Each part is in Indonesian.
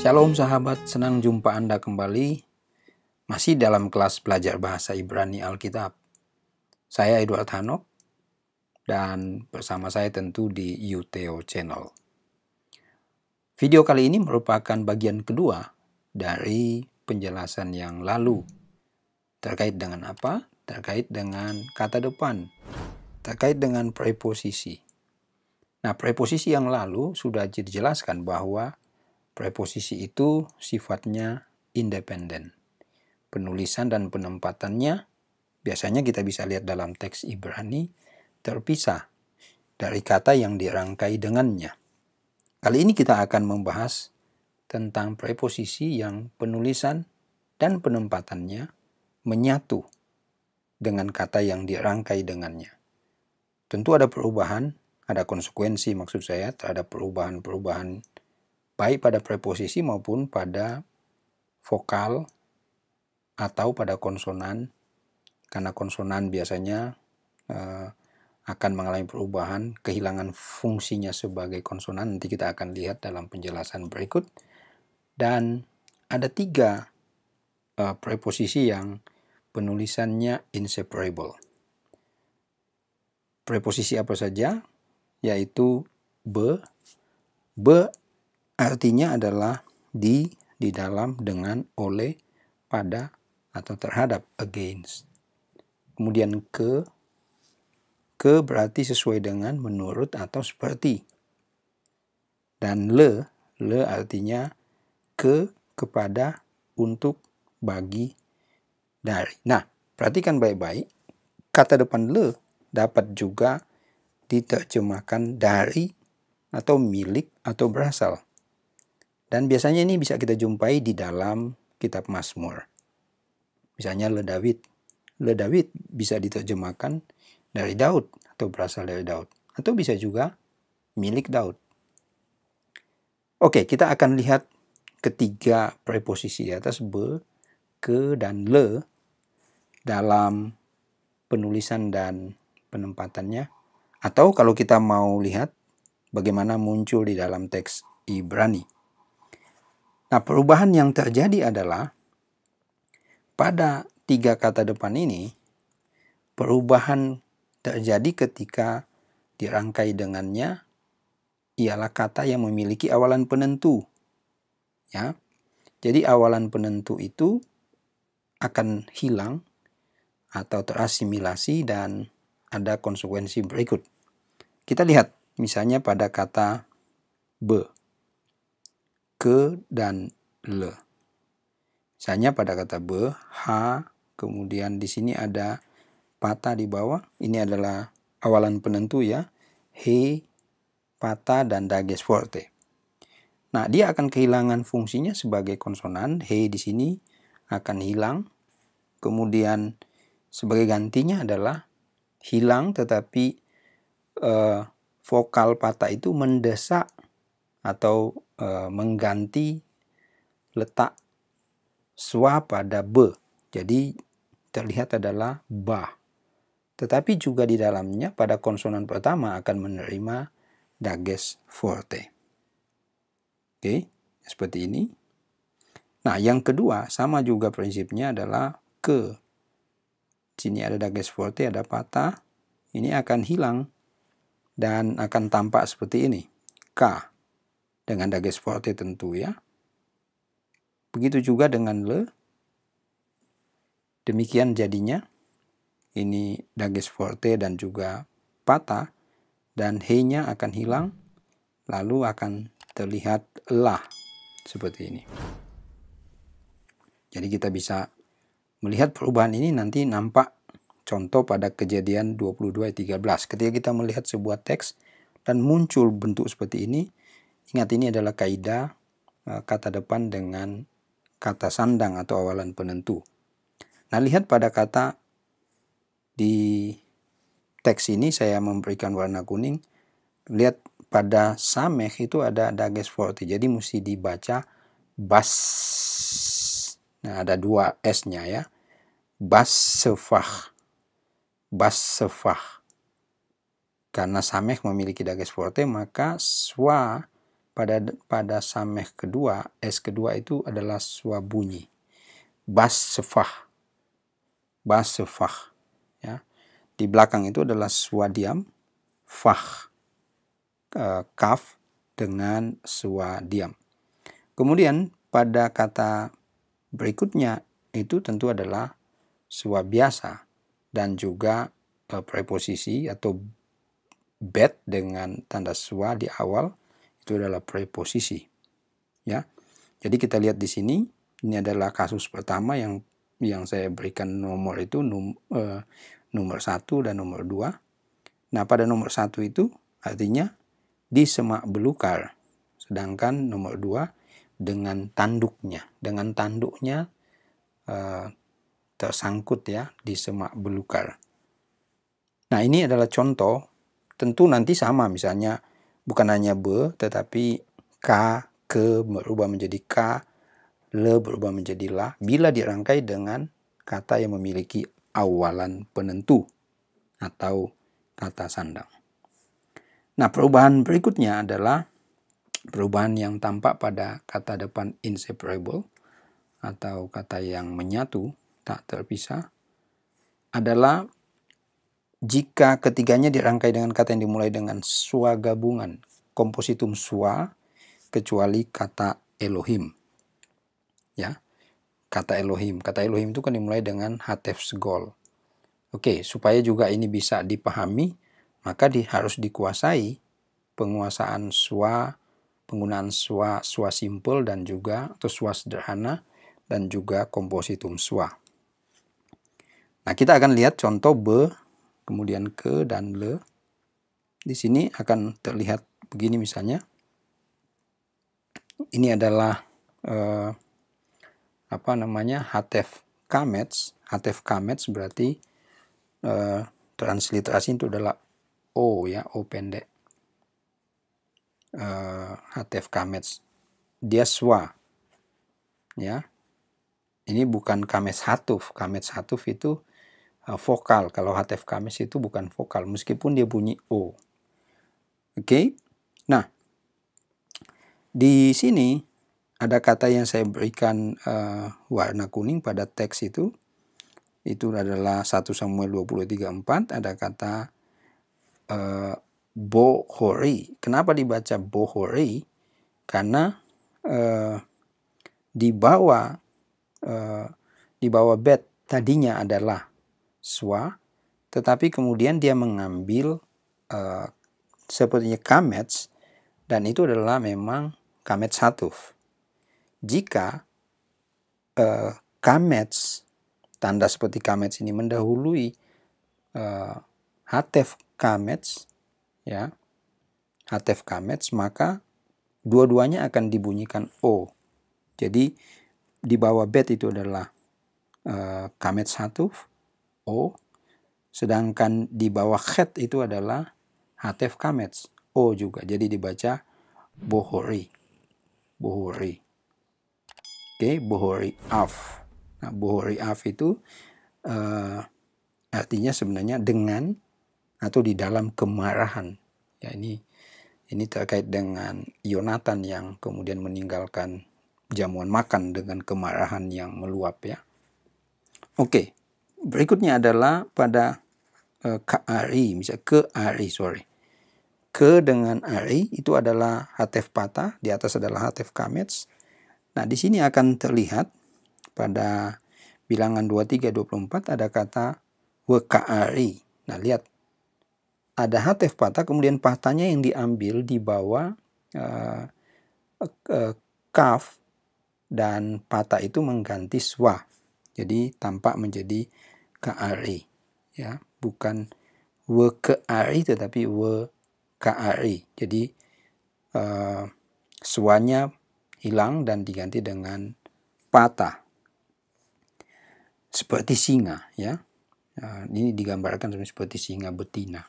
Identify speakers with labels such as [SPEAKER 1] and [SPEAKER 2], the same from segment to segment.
[SPEAKER 1] Shalom sahabat, senang jumpa Anda kembali. Masih dalam kelas belajar bahasa Ibrani Alkitab. Saya Edward Hanok dan bersama saya tentu di UTO Channel. Video kali ini merupakan bagian kedua dari penjelasan yang lalu. Terkait dengan apa? Terkait dengan kata depan. Terkait dengan preposisi. Nah, preposisi yang lalu sudah dijelaskan bahwa preposisi itu sifatnya independen. Penulisan dan penempatannya biasanya kita bisa lihat dalam teks Ibrani terpisah dari kata yang dirangkai dengannya. Kali ini kita akan membahas tentang preposisi yang penulisan dan penempatannya menyatu dengan kata yang dirangkai dengannya. Tentu ada perubahan, ada konsekuensi maksud saya terhadap perubahan-perubahan baik pada preposisi maupun pada vokal atau pada konsonan, karena konsonan biasanya akan mengalami perubahan, kehilangan fungsinya sebagai konsonan. Nanti kita akan lihat dalam penjelasan berikut. Dan ada 3 preposisi yang penulisannya inseparable. Preposisi apa saja? Yaitu be. Be artinya adalah di dalam, dengan, oleh, pada, atau terhadap, against. Kemudian ke berarti sesuai dengan, menurut, atau seperti. Dan le artinya ke, kepada, untuk, bagi, dari. Nah, perhatikan baik-baik, kata depan le dapat juga diterjemahkan dari, atau milik, atau berasal. Dan biasanya ini bisa kita jumpai di dalam kitab Mazmur. Misalnya le David. Le David bisa diterjemahkan dari Daud atau berasal dari Daud. Atau bisa juga milik Daud. Oke, kita akan lihat ketiga preposisi di atas, be, ke, dan le dalam penulisan dan penempatannya. Atau kalau kita mau lihat bagaimana muncul di dalam teks Ibrani. Nah, perubahan yang terjadi adalah pada 3 kata depan ini, perubahan terjadi ketika dirangkai dengannya ialah kata yang memiliki awalan penentu. Ya. Jadi awalan penentu itu akan hilang atau terasimilasi dan ada konsekuensi berikut. Kita lihat misalnya pada kata be, ke, dan le. Misalnya pada kata be, ha, kemudian di sini ada patah di bawah. Ini adalah awalan penentu ya. He, patah, dan dages forte. Nah, dia akan kehilangan fungsinya sebagai konsonan. He di sini akan hilang. Kemudian sebagai gantinya adalah hilang, tetapi vokal patah itu mendesak atau mengganti letak swa pada be. Jadi terlihat adalah ba. Tetapi juga di dalamnya pada konsonan pertama akan menerima dages forte. Oke, seperti ini. Nah, yang kedua sama juga prinsipnya adalah ke. Sini ada dages forte, ada patah. Ini akan hilang dan akan tampak seperti ini. K dengan dages forte tentu ya. Begitu juga dengan le. Demikian jadinya. Ini dages forte dan juga patah. Dan he-nya akan hilang. Lalu akan terlihat lah. Seperti ini. Jadi kita bisa melihat perubahan ini nanti nampak contoh pada Kejadian 22 ayat 13. Ketika kita melihat sebuah teks dan muncul bentuk seperti ini. Ingat, ini adalah kaidah kata depan dengan kata sandang atau awalan penentu. Nah, lihat pada kata di teks ini saya memberikan warna kuning. Lihat pada sameh itu ada dages forte. Jadi mesti dibaca bas. Nah, ada 2 S-nya ya. Bas sefah. Bas sefah. Karena sameh memiliki dages forte, maka swa pada sameh kedua, S kedua itu adalah swa bunyi. Bas sefah. Bas sefah. Ya. Di belakang itu adalah swa diam, fah. Kaf dengan swa diam. Kemudian pada kata berikutnya itu tentu adalah swa biasa dan juga preposisi atau bet dengan tanda swa di awal itu adalah preposisi. Ya. Jadi kita lihat di sini, ini adalah kasus pertama yang saya berikan nomor itu nomor 1 dan nomor 2. Nah, pada nomor 1 itu artinya di semak belukar. Sedangkan nomor 2 dengan tanduknya. Dengan tanduknya tersangkut ya di semak belukar. Nah, ini adalah contoh. Tentu nanti sama, misalnya bukan hanya be, tetapi ka, ke berubah menjadi ka, le berubah menjadi la, bila dirangkai dengan kata yang memiliki awalan penentu atau kata sandang. Nah, perubahan berikutnya adalah perubahan yang tampak pada kata depan inseparable atau kata yang menyatu, tak terpisah, adalah jika ketiganya dirangkai dengan kata yang dimulai dengan swa gabungan, kompositum swa, kecuali kata Elohim. Ya, kata Elohim. Kata Elohim itu kan dimulai dengan hatef segol. Oke, supaya juga ini bisa dipahami, maka harus dikuasai penguasaan swa, penggunaan swa simpel dan juga atau swa sederhana dan juga kompositum swa. Nah, kita akan lihat contoh be, kemudian ke dan le. Di sini akan terlihat begini misalnya. Ini adalah hatef kamets. Hatef kamets berarti transliterasi itu adalah o ya, o pendek. Hatef kamets. Dia swa. Ya. Ini bukan kames hatuf. Kames hatuf itu vokal. Kalau hatef kames itu bukan vokal meskipun dia bunyi o. Oke. Nah, di sini ada kata yang saya berikan warna kuning pada teks itu. Itu adalah 1 Samuel 23:4. Ada kata bohori. Kenapa dibaca bohori? Karena di bawah bet tadinya adalah swa, tetapi kemudian dia mengambil sepertinya kamets, dan itu adalah memang kamets hatuf. Jika kamets, tanda seperti kamets ini mendahului hatef kamets, ya, hatef kamets, maka dua-duanya akan dibunyikan o. Jadi di bawah bet itu adalah kamets hatuf, o, sedangkan di bawah khet itu adalah hatef kamets, o juga. Jadi dibaca bohori. Bohori. Oke, bohori af. Nah, bohori af itu artinya sebenarnya dengan atau di dalam kemarahan. Ya, ini terkait dengan Yonatan yang kemudian meninggalkan jamuan makan dengan kemarahan yang meluap ya. Oke, berikutnya adalah pada ka'ari, misalnya ke-ari, Ke dengan ari itu adalah hatef patah, di atas adalah hatef kamets. Nah, di sini akan terlihat pada bilangan 23, 24 ada kata weka'ari. Nah, lihat. Ada hatef patah, kemudian patahnya yang diambil di bawah kaf, dan patah itu mengganti swa. Jadi tampak menjadi ka'ari. Ya, bukan weka'ari tetapi weka'ari. Jadi swanya hilang dan diganti dengan patah. Seperti singa, ya. Ini digambarkan seperti singa betina.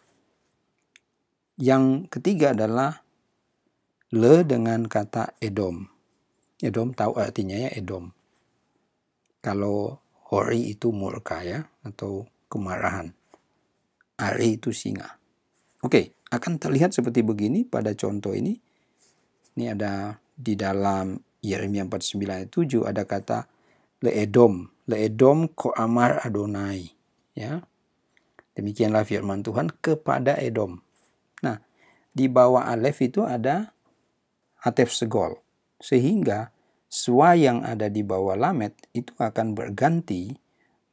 [SPEAKER 1] Yang ketiga adalah le dengan kata Edom. Edom tahu artinya ya, Edom. Kalau hori itu murka ya, atau kemarahan. Ari itu singa. Oke, akan terlihat seperti begini pada contoh ini. Ini ada di dalam Yeremia 49 ayat 7 ada kata Leedom ko amar Adonai. Ya. Demikianlah firman Tuhan kepada Edom. Nah, di bawah alef itu ada atef segol. Sehingga swa yang ada di bawah lamet itu akan berganti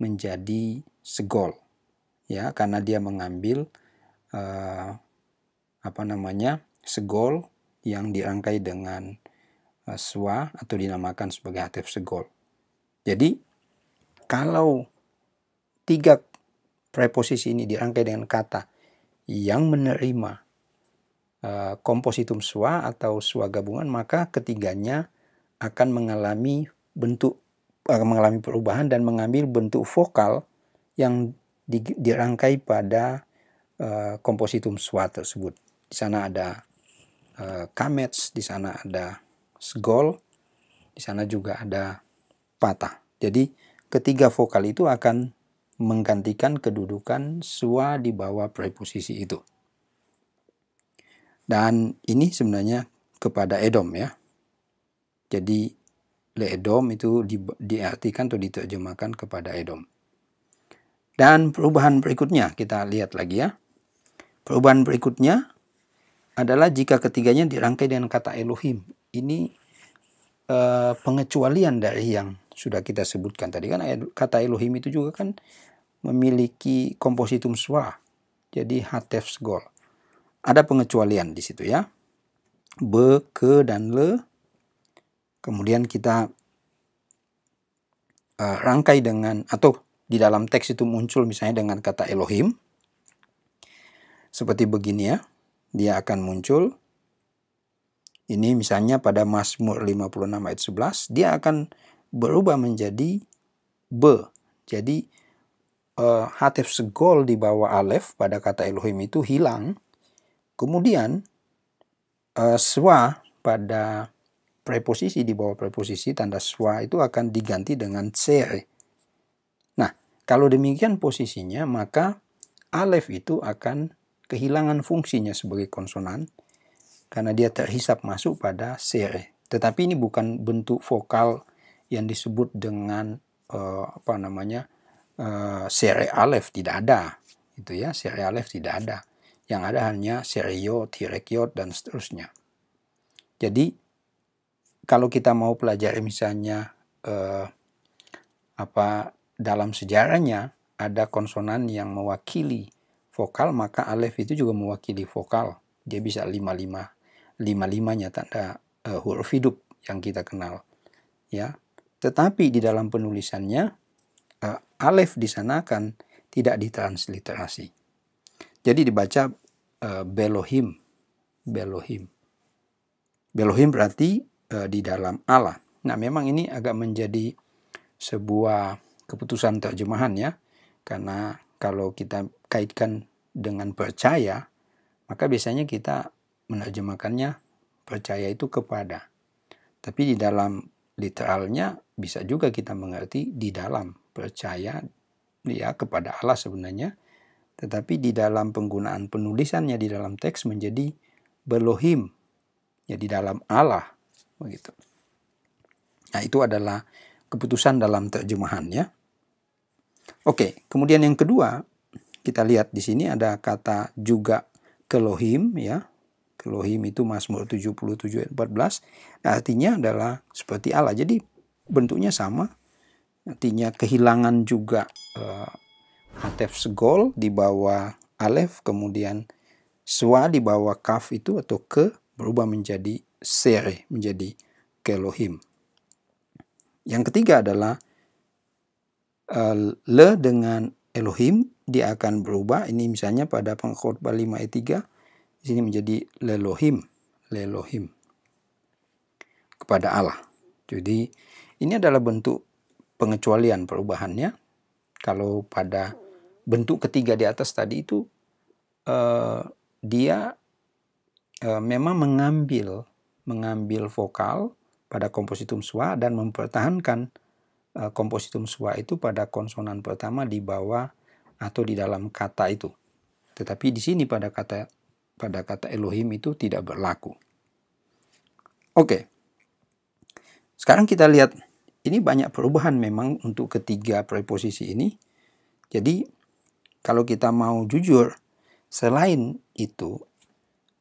[SPEAKER 1] menjadi segol. Ya, karena dia mengambil segol yang dirangkai dengan swa atau dinamakan sebagai atef segol. Jadi kalau 3 preposisi ini dirangkai dengan kata yang menerima kompositum swa atau swa gabungan, maka ketiganya akan mengalami perubahan dan mengambil bentuk vokal yang dirangkai pada kompositum swa tersebut. Di sana ada kamets, di sana ada segol, di sana juga ada patah. Jadi ketiga vokal itu akan menggantikan kedudukan swa di bawah preposisi itu. Dan ini sebenarnya kepada Edom ya. Jadi Leedom itu diartikan atau diterjemahkan kepada Edom. Dan perubahan berikutnya kita lihat lagi ya. Perubahan berikutnya adalah jika ketiganya dirangkai dengan kata Elohim. Ini pengecualian dari yang sudah kita sebutkan tadi kan. Kata Elohim itu juga kan memiliki kompositum swa. Jadi hatef segol. Ada pengecualian di situ ya. Be, ke, dan le. Kemudian kita rangkai dengan, atau di dalam teks itu muncul misalnya dengan kata Elohim. Seperti begini ya. Dia akan muncul. Ini misalnya pada Mazmur 56 ayat 11. Dia akan berubah menjadi be. Jadi hatef segol di bawah alef pada kata Elohim itu hilang. Kemudian swa pada preposisi di bawah preposisi tanda swa itu akan diganti dengan sere. Nah, kalau demikian posisinya maka alef itu akan kehilangan fungsinya sebagai konsonan karena dia terhisap masuk pada sere. Tetapi ini bukan bentuk vokal yang disebut dengan sere alef, tidak ada. Itu ya, sere alef tidak ada. Yang ada hanya sereyot, hirekyot, dan seterusnya. Jadi kalau kita mau pelajari misalnya dalam sejarahnya ada konsonan yang mewakili vokal, maka alef itu juga mewakili vokal. Dia bisa 5-5-nya tanda huruf hidup yang kita kenal. Ya, tetapi di dalam penulisannya alef di sana kan tidak ditransliterasi. Jadi dibaca Belohim. Belohim. Belohim berarti di dalam Allah. Nah, memang ini agak menjadi sebuah keputusan terjemahan ya. Karena kalau kita kaitkan dengan percaya, maka biasanya kita menerjemahkannya percaya itu kepada. Tapi di dalam literalnya bisa juga kita mengerti di dalam percaya ya kepada Allah sebenarnya. Tetapi di dalam penggunaan penulisannya di dalam teks menjadi Belohim, ya di dalam Allah begitu. Nah, itu adalah keputusan dalam terjemahan ya. Oke, kemudian yang kedua kita lihat di sini ada kata juga Kelohim ya. Kelohim itu Mazmur 77 ayat 14. Nah, artinya adalah seperti Allah. Jadi bentuknya sama. Artinya kehilangan juga hatef segol di bawah alef, kemudian swa di bawah kaf itu atau ke berubah menjadi sere, menjadi Kelohim. Yang ketiga adalah le dengan Elohim, dia akan berubah. Ini misalnya pada Pengkhotbah 5 ayat 3, di sini menjadi Lelohim, Lelohim kepada Allah. Jadi ini adalah bentuk pengecualian perubahannya. Kalau pada bentuk ketiga di atas tadi itu dia memang mengambil vokal pada kompositum swa dan mempertahankan kompositum swa itu pada konsonan pertama di bawah atau di dalam kata itu. Tetapi di sini pada kata Elohim itu tidak berlaku. Oke. Sekarang kita lihat, ini banyak perubahan memang untuk ketiga preposisi ini. Jadi, kalau kita mau jujur, selain itu,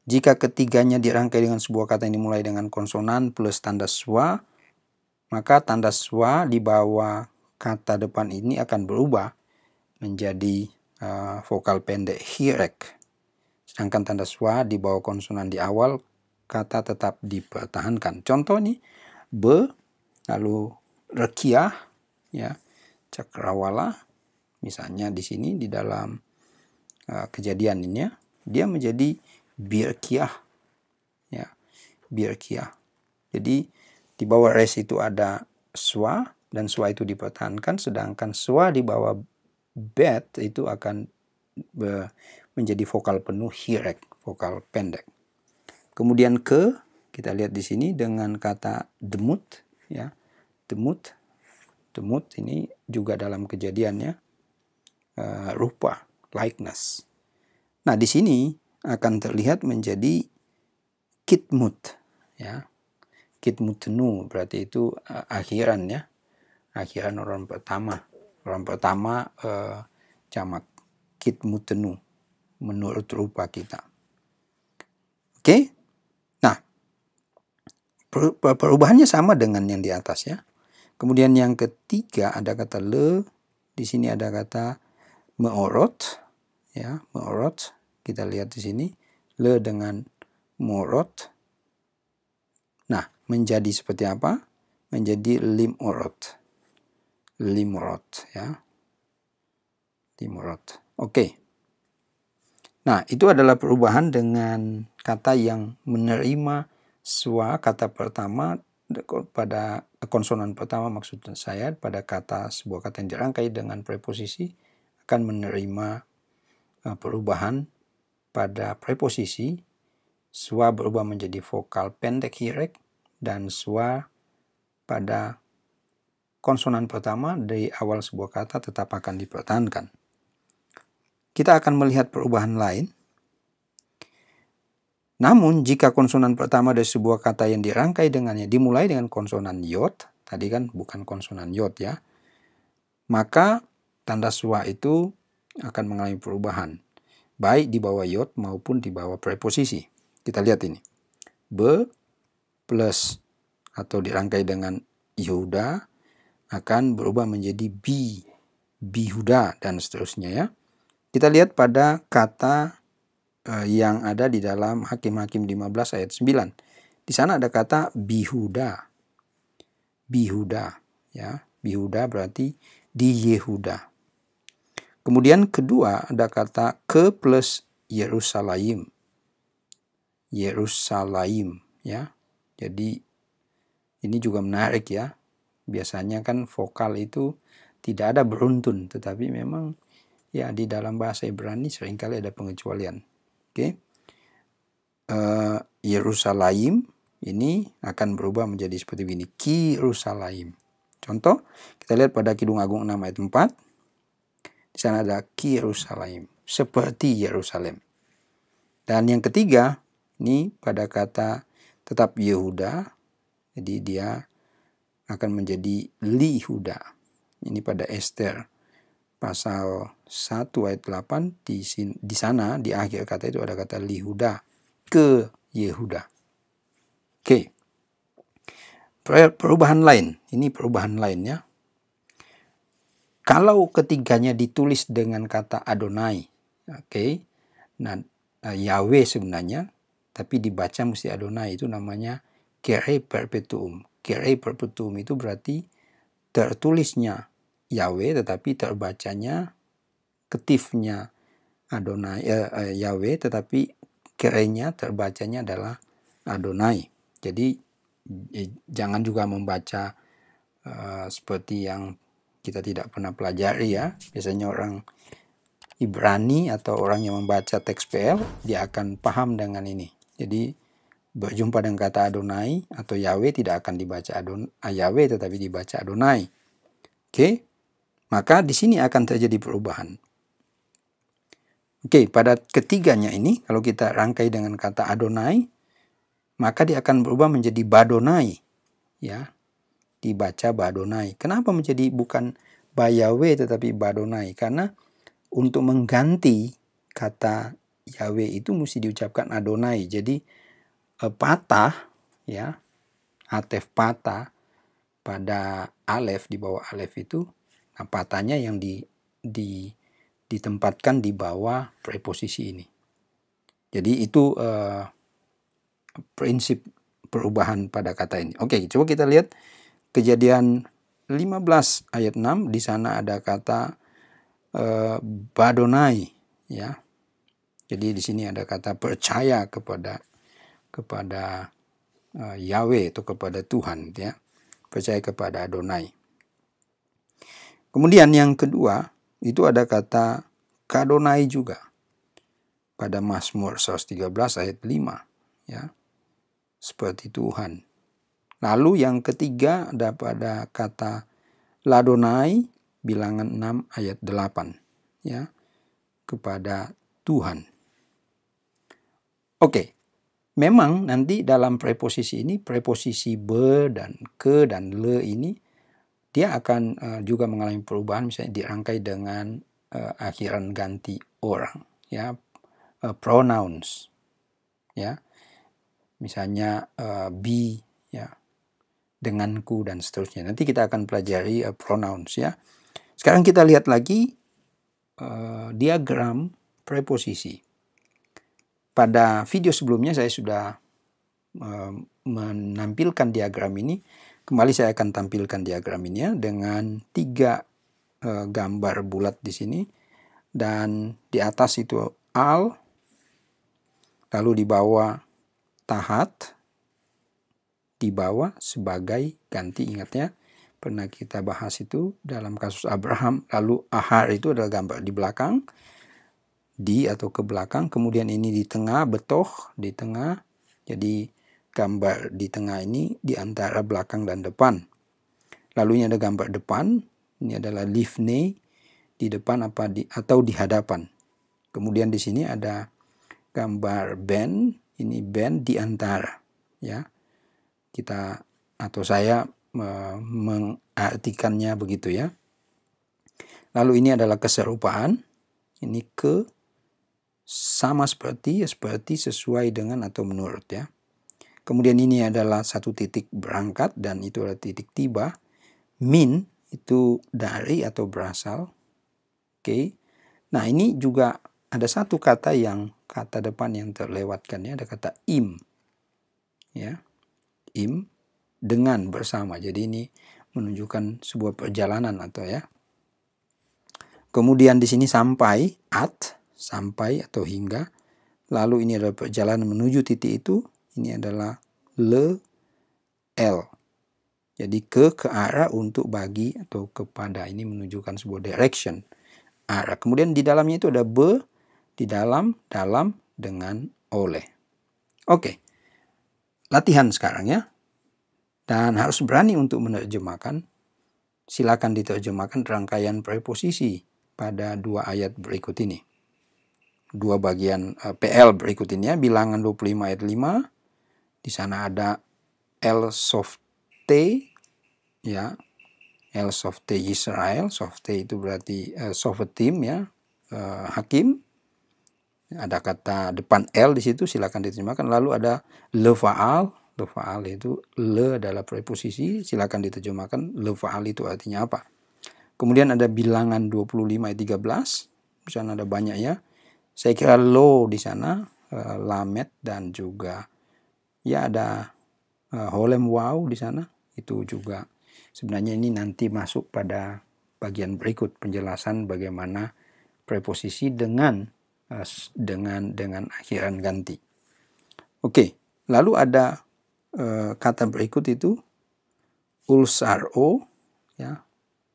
[SPEAKER 1] jika ketiganya dirangkai dengan sebuah kata yang dimulai dengan konsonan plus tanda schwa, maka tanda schwa di bawah kata depan ini akan berubah menjadi vokal pendek hirek. Sedangkan tanda schwa di bawah konsonan di awal kata tetap dipertahankan. Contoh nih, be, lalu rekiah, ya, cakrawala. Misalnya di sini di dalam kejadian ini, dia menjadi birkiah, ya, birkiah. Jadi di bawah res itu ada schwa dan schwa itu dipertahankan, sedangkan schwa di bawah bet itu akan menjadi vokal penuh hirek, vokal pendek. Kemudian kita lihat di sini dengan kata demut, ya, demut ini juga dalam kejadiannya rupa, likeness. Nah, di sini akan terlihat menjadi kitmut, ya, kitmutenu, berarti itu akhiran, ya, akhiran orang pertama jamak kitmutenu menurut rupa kita. Oke. Nah, perubahannya sama dengan yang di atas, ya. Kemudian yang ketiga ada kata le, di sini ada kata meorot, ya, meorot. Kita lihat di sini le dengan morot. Nah, menjadi seperti apa? Menjadi limorot. Limorot, ya. Limorot. Oke. Nah, itu adalah perubahan dengan kata yang menerima schwa kata pertama pada konsonan pertama, maksud saya pada kata sebuah kata yang dirangkai dengan preposisi akan menerima perubahan pada preposisi, schwa berubah menjadi vokal pendek hirek, dan schwa pada konsonan pertama dari awal sebuah kata tetap akan dipertahankan. Kita akan melihat perubahan lain. Namun, jika konsonan pertama dari sebuah kata yang dirangkai dengannya dimulai dengan konsonan yod, tadi kan bukan konsonan yod, ya, maka tanda schwa itu akan mengalami perubahan, baik di bawah yod maupun di bawah preposisi. Kita lihat ini. Be plus atau dirangkai dengan Yehuda akan berubah menjadi bi, bihuda, dan seterusnya, ya. Kita lihat pada kata yang ada di dalam Hakim-Hakim 15 ayat 9. Di sana ada kata bihuda. Bihuda, ya. Bihuda berarti di Yehuda. Kemudian kedua ada kata ke plus Yerusalem. Yerusalem, ya. Jadi ini juga menarik, ya. Biasanya kan vokal itu tidak ada beruntun, tetapi memang, ya, di dalam bahasa Ibrani seringkali ada pengecualian. Oke. Yerusalem ini akan berubah menjadi seperti ini. Ki-Yerusalem. Contoh, kita lihat pada Kidung Agung 6 ayat 4. Di sana ada Ki-Yerusalem, seperti Yerusalem. Dan yang ketiga, ini pada kata tetap Yehuda, jadi dia akan menjadi Lihuda. Ini pada Ester pasal 1 ayat 8, di sana di akhir kata itu ada kata Lihuda ke Yehuda. Oke. Perubahan lain, ini perubahan lainnya. Kalau ketiganya ditulis dengan kata Adonai, oke. Nah, Yahweh sebenarnya, tapi dibaca mesti Adonai, itu namanya Kere Perpetuum. Kere Perpetuum itu berarti tertulisnya Yahweh tetapi terbacanya ketifnya Adonai, Yahweh, tetapi kerenya terbacanya adalah Adonai. Jadi jangan juga membaca seperti yang kita tidak pernah pelajari, ya. Biasanya orang Ibrani atau orang yang membaca teks PL, dia akan paham dengan ini. Jadi berjumpa dengan kata Adonai atau Yahweh tidak akan dibaca Yahweh tetapi dibaca Adonai. Oke. Maka di sini akan terjadi perubahan. Oke, pada ketiganya ini kalau kita rangkai dengan kata Adonai, maka dia akan berubah menjadi Badonai, ya. Dibaca Badonai. Kenapa menjadi bukan Bayawe tetapi Badonai? Karena untuk mengganti kata Yahweh itu mesti diucapkan Adonai. Jadi patah, ya, atef patah pada alef, di bawah alef itu, nah patahnya yang ditempatkan di bawah preposisi ini. Jadi itu prinsip perubahan pada kata ini. Oke, coba kita lihat Kejadian 15 ayat 6. Di sana ada kata Badonai, ya. Jadi di sini ada kata percaya kepada Yahweh atau kepada Tuhan, ya. Percaya kepada Adonai. Kemudian yang kedua itu ada kata Kadonai juga pada Mazmur 113 ayat 5, ya. Seperti Tuhan. Lalu yang ketiga ada pada kata Ladonai, bilangan 6 ayat 8, ya, kepada Tuhan. Oke, memang nanti dalam preposisi ini, preposisi be dan ke dan le ini, dia akan juga mengalami perubahan, misalnya dirangkai dengan akhiran ganti orang, ya, pronouns, ya, misalnya be, ya, denganku dan seterusnya. Nanti kita akan pelajari pronouns, ya. Sekarang kita lihat lagi diagram preposisi. Pada video sebelumnya saya sudah menampilkan diagram ini. Kembali saya akan tampilkan diagram ini, ya, dengan 3 gambar bulat di sini, dan di atas itu al, lalu di bawah tahat, di bawah sebagai ganti. Ingat, ya, pernah kita bahas itu dalam kasus Abraham. Lalu ahar itu adalah gambar di belakang, di atau ke belakang. Kemudian ini di tengah, betoh di tengah. Jadi gambar di tengah ini di antara belakang dan depan. Lalu ini ada gambar depan. Ini adalah livne, di depan atau di hadapan. Kemudian di sini ada gambar ben. Ini ben di antara, ya. Kita atau saya mengartikannya begitu, ya. Lalu ini adalah keserupaan. Ini ke sama seperti sesuai dengan atau menurut, ya. Kemudian ini adalah satu titik berangkat dan itu adalah titik tiba. Min itu dari atau berasal. Oke. Nah, ini juga ada satu kata depan yang terlewatkan, ya. Ada kata im, ya. Im, dengan, bersama. Jadi ini menunjukkan sebuah perjalanan atau, ya. Kemudian di sini sampai, sampai atau hingga. Lalu ini adalah perjalanan menuju titik itu. Ini adalah le, el. Jadi ke arah, untuk, bagi, atau kepada. Ini menunjukkan sebuah direction, arah. Kemudian di dalamnya itu ada be, di dalam, dengan, oleh. Oke. Latihan sekarang, ya. Dan harus berani untuk menerjemahkan. Silakan diterjemahkan rangkaian preposisi pada 2 ayat berikut ini. 2 bagian PL berikut ini, ya. Bilangan 25 ayat 5. Di sana ada El Softe, ya. El Softe Israel. Softe itu berarti Sofetim, ya. Hakim. Ada kata depan El di situ, silakan diterjemahkan. Lalu ada lefaal. Lefaal itu, le adalah preposisi, silakan diterjemahkan lefaal itu artinya apa. Kemudian ada bilangan 25 ayat 13. Di sana ada banyak, ya. Saya kira lo di sana, lamet, dan juga, ya, ada holem wow di sana. Itu juga sebenarnya ini nanti masuk pada bagian berikut, penjelasan bagaimana preposisi dengan akhiran ganti. Oke, lalu ada kata berikut itu ulsaro, ya.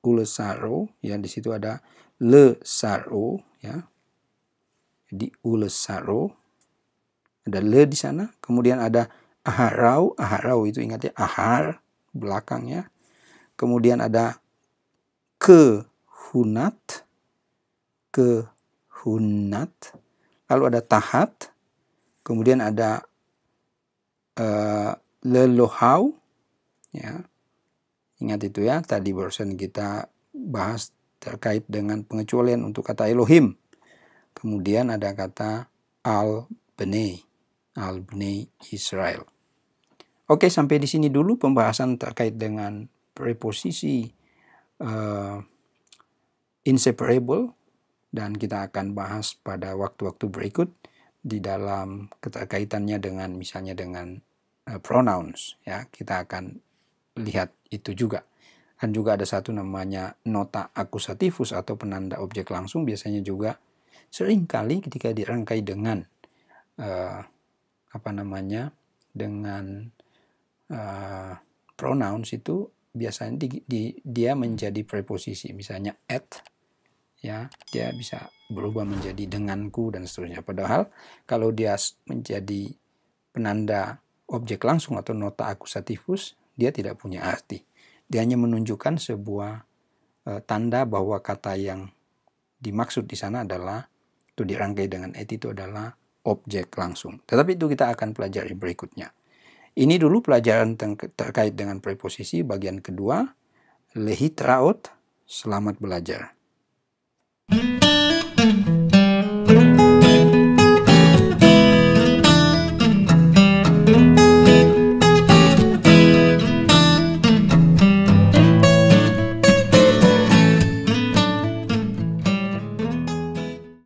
[SPEAKER 1] Ulsaro, ya, di situ ada lesaro, ya. Jadi ulsaro, ada le di sana. Kemudian ada aharau. Aharau itu ingat, ya, ahar belakangnya. Kemudian ada kehunat. Kehunat. Lalu ada tahat. Kemudian ada lelohau, ya. Ingat itu ya, tadi barusan kita bahas terkait dengan pengecualian untuk kata Elohim. Kemudian ada kata al-bnei Israel. Oke, sampai di sini dulu pembahasan terkait dengan preposisi inseparable, dan kita akan bahas pada waktu-waktu berikut di dalam keterkaitannya dengan misalnya dengan pronouns, ya. Kita akan lihat itu juga. Dan juga ada satu namanya nota akusatifus atau penanda objek langsung, biasanya juga seringkali ketika dirangkai dengan dengan pronouns itu biasanya dia menjadi preposisi, misalnya at, ya, dia bisa berubah menjadi denganku dan seterusnya. Padahal kalau dia menjadi penanda objek langsung atau nota akusatifus, dia tidak punya arti. Dia hanya menunjukkan sebuah tanda bahwa kata yang dimaksud di sana adalah, itu dirangkai dengan et, itu adalah objek langsung. Tetapi itu kita akan pelajari berikutnya. Ini dulu pelajaran terkait dengan preposisi bagian kedua. Lehitraot, selamat belajar.